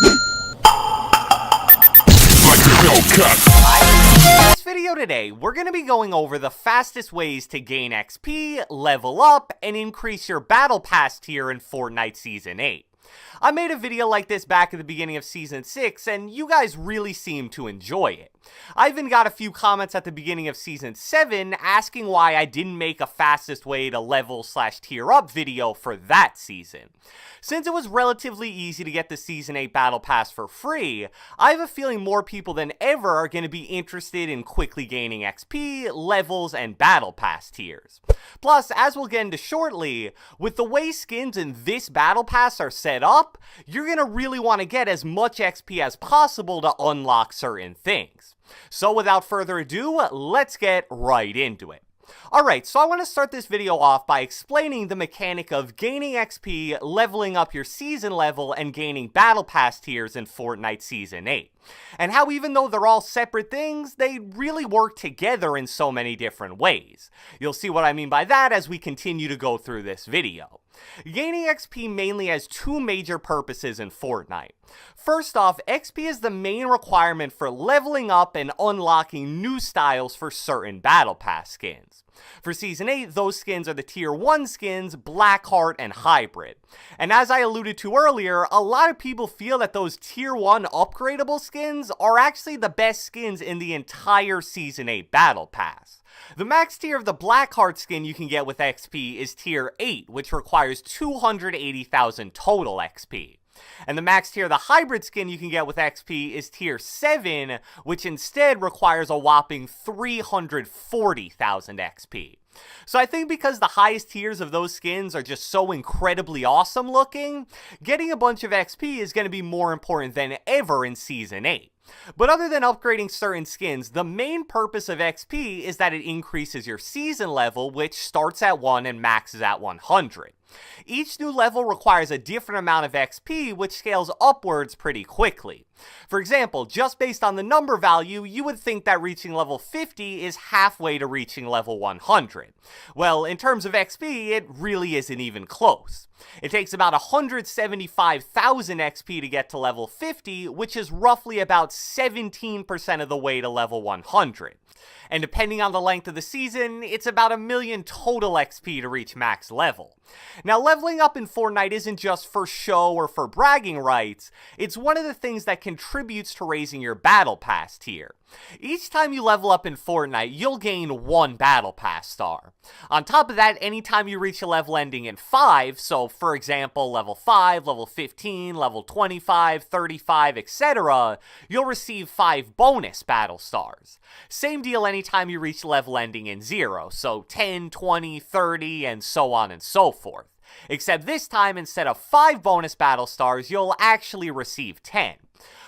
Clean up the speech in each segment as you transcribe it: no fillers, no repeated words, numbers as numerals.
In this video today, we're going to be going over the fastest ways to gain XP, level up, and increase your Battle Pass tier in Fortnite Season 8. I made a video like this back at the beginning of Season 6, and you guys really seemed to enjoy it. I even got a few comments at the beginning of Season 7 asking why I didn't make a fastest way to level/tier up video for that season. Since it was relatively easy to get the Season 8 Battle Pass for free, I have a feeling more people than ever are going to be interested in quickly gaining XP, levels, and Battle Pass tiers. Plus, as we'll get into shortly, with the way skins in this Battle Pass are set up, you're going to really want to get as much XP as possible to unlock certain things. So without further ado, let's get right into it. Alright, so I want to start this video off by explaining the mechanic of gaining XP, leveling up your season level, and gaining Battle Pass tiers in Fortnite Season 8. And how even though they're all separate things, they really work together in so many different ways. You'll see what I mean by that as we continue to go through this video. Gaining XP mainly has two major purposes in Fortnite. First off, XP is the main requirement for leveling up and unlocking new styles for certain Battle Pass skins. For Season 8, those skins are the Tier 1 skins, Blackheart, and Hybrid. And as I alluded to earlier, a lot of people feel that those Tier 1 upgradable skins are actually the best skins in the entire Season 8 Battle Pass. The max tier of the Blackheart skin you can get with XP is Tier 8, which requires 280,000 total XP. And the max tier of the Hybrid skin you can get with XP is Tier 7, which instead requires a whopping 340,000 XP. So I think because the highest tiers of those skins are just so incredibly awesome looking, getting a bunch of XP is going to be more important than ever in Season 8. But other than upgrading certain skins, the main purpose of XP is that it increases your season level, which starts at 1 and maxes at 100. Each new level requires a different amount of XP, which scales upwards pretty quickly. For example, just based on the number value, you would think that reaching level 50 is halfway to reaching level 100. Well, in terms of XP, it really isn't even close. It takes about 175,000 XP to get to level 50, which is roughly about 17% of the way to level 100. And depending on the length of the season, it's about 1 million total XP to reach max level. Now, leveling up in Fortnite isn't just for show or for bragging rights, it's one of the things that contributes to raising your Battle Pass tier. Each time you level up in Fortnite, you'll gain 1 Battle Pass star. On top of that, anytime you reach a level ending in 5, so for example level 5, level 15, level 25, 35, etc., you'll receive 5 bonus battle stars. Same deal anytime you reach level ending in 0, so 10, 20, 30, and so on and so forth. Except this time, instead of 5 bonus battle stars, you'll actually receive 10.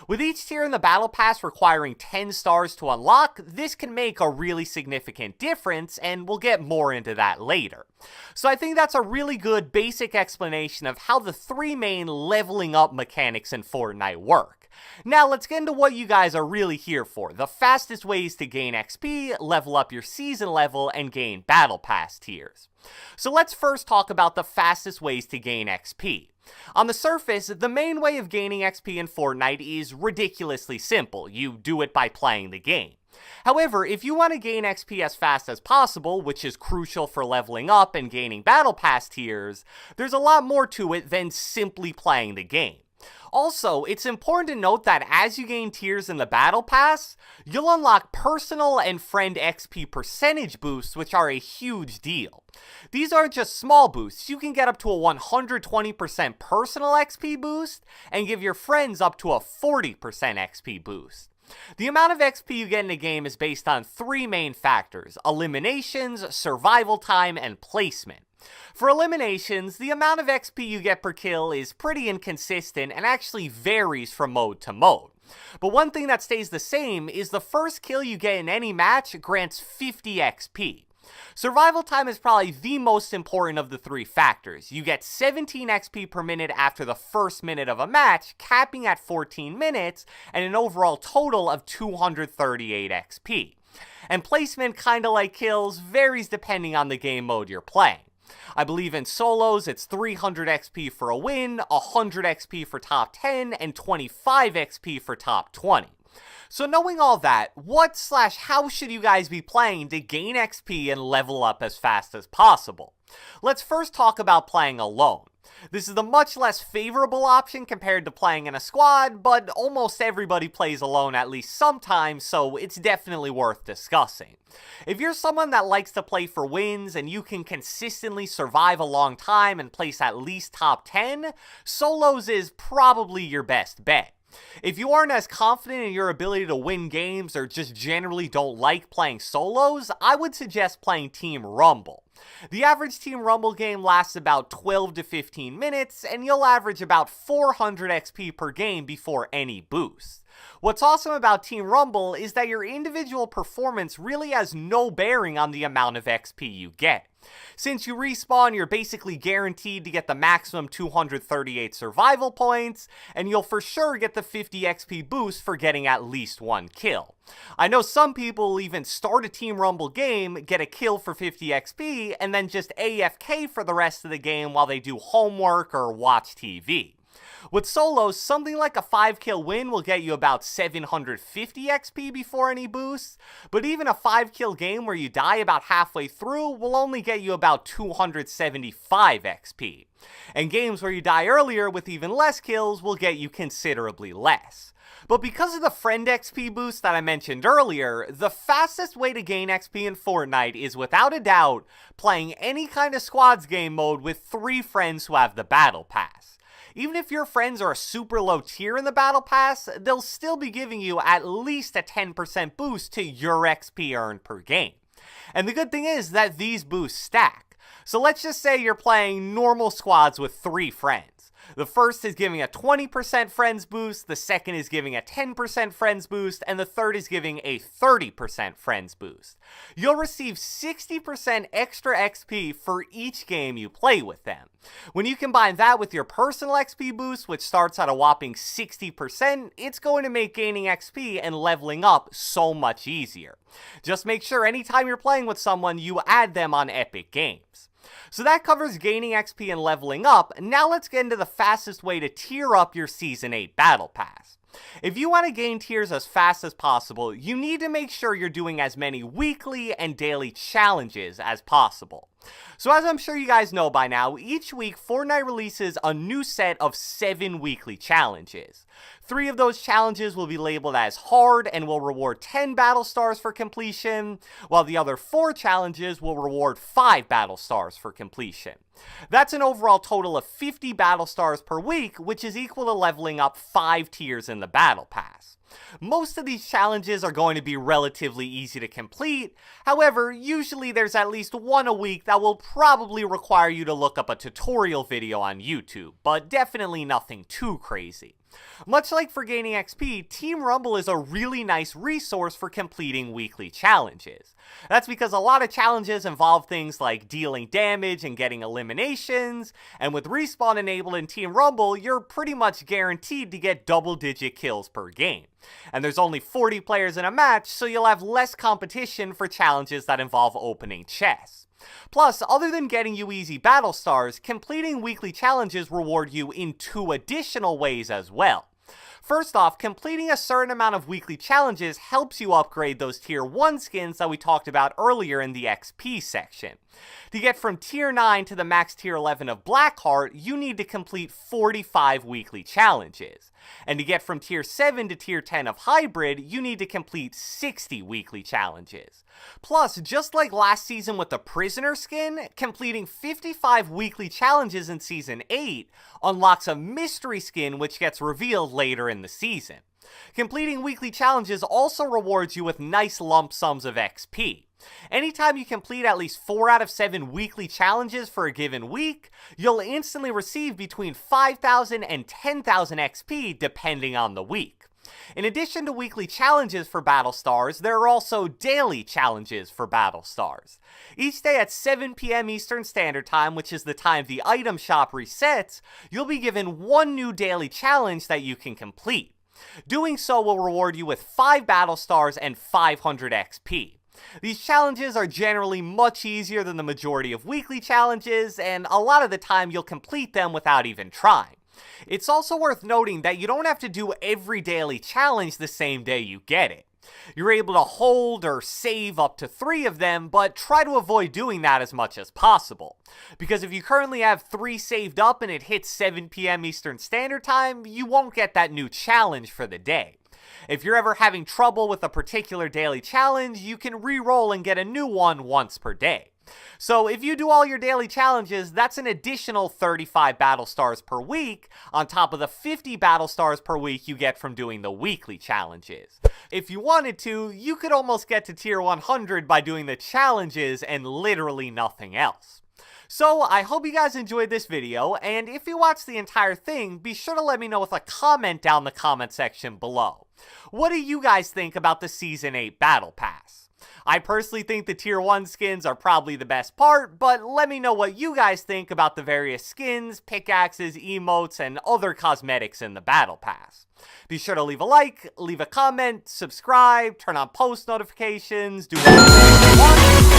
With each tier in the Battle Pass requiring 10 stars to unlock, this can make a really significant difference, and we'll get more into that later. So I think that's a really good basic explanation of how the 3 main leveling up mechanics in Fortnite work. Now let's get into what you guys are really here for, the fastest ways to gain XP, level up your season level, and gain Battle Pass tiers. So let's first talk about the fastest ways to gain XP. On the surface, the main way of gaining XP in Fortnite is ridiculously simple. You do it by playing the game. However, if you want to gain XP as fast as possible, which is crucial for leveling up and gaining Battle Pass tiers, there's a lot more to it than simply playing the game. Also, it's important to note that as you gain tiers in the Battle Pass, you'll unlock personal and friend XP percentage boosts, which are a huge deal. These aren't just small boosts, you can get up to a 120% personal XP boost, and give your friends up to a 40% XP boost. The amount of XP you get in a game is based on 3 main factors: eliminations, survival time, and placement. For eliminations, the amount of XP you get per kill is pretty inconsistent and actually varies from mode to mode. But one thing that stays the same is the first kill you get in any match grants 50 XP. Survival time is probably the most important of the 3 factors. You get 17 XP per minute after the first minute of a match, capping at 14 minutes, and an overall total of 238 XP. And placement, kinda like kills, varies depending on the game mode you're playing. I believe in solos, it's 300 XP for a win, 100 XP for top 10, and 25 XP for top 20. So knowing all that, what/how should you guys be playing to gain XP and level up as fast as possible? Let's first talk about playing alone. This is the much less favorable option compared to playing in a squad, but almost everybody plays alone at least sometimes, so it's definitely worth discussing. If you're someone that likes to play for wins and you can consistently survive a long time and place at least top 10, solos is probably your best bet. If you aren't as confident in your ability to win games or just generally don't like playing solos, I would suggest playing Team Rumble. The average Team Rumble game lasts about 12 to 15 minutes, and you'll average about 400 XP per game before any boosts. What's awesome about Team Rumble is that your individual performance really has no bearing on the amount of XP you get. Since you respawn, you're basically guaranteed to get the maximum 238 survival points, and you'll for sure get the 50 XP boost for getting at least one kill. I know some people will even start a Team Rumble game, get a kill for 50 XP, and then just AFK for the rest of the game while they do homework or watch TV. With solos, something like a 5-kill win will get you about 750 XP before any boosts, but even a 5-kill game where you die about halfway through will only get you about 275 XP. And games where you die earlier with even less kills will get you considerably less. But because of the friend XP boost that I mentioned earlier, the fastest way to gain XP in Fortnite is without a doubt playing any kind of squads game mode with 3 friends who have the battle pass. Even if your friends are a super low tier in the battle pass, they'll still be giving you at least a 10% boost to your XP earned per game. And the good thing is that these boosts stack. So let's just say you're playing normal squads with 3 friends. The first is giving a 20% friends boost, the second is giving a 10% friends boost, and the third is giving a 30% friends boost. You'll receive 60% extra XP for each game you play with them. When you combine that with your personal XP boost, which starts at a whopping 60%, it's going to make gaining XP and leveling up so much easier. Just make sure anytime you're playing with someone, you add them on Epic Games. So that covers gaining XP and leveling up. Now let's get into the fastest way to tier up your Season 8 Battle Pass. If you want to gain tiers as fast as possible, you need to make sure you're doing as many weekly and daily challenges as possible. So as I'm sure you guys know by now, each week Fortnite releases a new set of 7 weekly challenges. 3 of those challenges will be labeled as hard and will reward 10 battle stars for completion, while the other 4 challenges will reward 5 battle stars for completion. That's an overall total of 50 battle stars per week, which is equal to leveling up 5 tiers in the battle pass. Most of these challenges are going to be relatively easy to complete. However, usually there's at least one a week that will probably require you to look up a tutorial video on YouTube, but definitely nothing too crazy. Much like for gaining XP, Team Rumble is a really nice resource for completing weekly challenges. That's because a lot of challenges involve things like dealing damage and getting eliminations, and with respawn enabled in Team Rumble, you're pretty much guaranteed to get double-digit kills per game. And there's only 40 players in a match, so you'll have less competition for challenges that involve opening chests. Plus, other than getting you easy battle stars, completing weekly challenges reward you in 2 additional ways as well. First off, completing a certain amount of weekly challenges helps you upgrade those tier 1 skins that we talked about earlier in the XP section. To get from tier 9 to the max tier 11 of Blackheart, you need to complete 45 weekly challenges. And to get from tier 7 to tier 10 of Hybrid, you need to complete 60 weekly challenges. Plus, just like last season with the Prisoner skin, completing 55 weekly challenges in Season 8 unlocks a mystery skin which gets revealed later in the season. Completing weekly challenges also rewards you with nice lump sums of XP. Anytime you complete at least 4 out of 7 weekly challenges for a given week, you'll instantly receive between 5,000 and 10,000 XP depending on the week. In addition to weekly challenges for Battle Stars, there are also daily challenges for Battle Stars. Each day at 7 PM Eastern Standard Time, which is the time the item shop resets, you'll be given 1 new daily challenge that you can complete. Doing so will reward you with 5 Battle Stars and 500 XP. These challenges are generally much easier than the majority of weekly challenges, and a lot of the time you'll complete them without even trying. It's also worth noting that you don't have to do every daily challenge the same day you get it. You're able to hold or save up to 3 of them, but try to avoid doing that as much as possible. Because if you currently have 3 saved up and it hits 7 p.m. Eastern Standard Time, you won't get that new challenge for the day. If you're ever having trouble with a particular daily challenge, you can re-roll and get a new one once per day. So if you do all your daily challenges, that's an additional 35 battle stars per week, on top of the 50 battle stars per week you get from doing the weekly challenges. If you wanted to, you could almost get to tier 100 by doing the challenges and literally nothing else. So I hope you guys enjoyed this video, and if you watched the entire thing, be sure to let me know with a comment down the comment section below. What do you guys think about the Season 8 Battle Pass? I personally think the Tier 1 skins are probably the best part, but let me know what you guys think about the various skins, pickaxes, emotes, and other cosmetics in the Battle Pass. Be sure to leave a like, leave a comment, subscribe, turn on post notifications, do whatever you want.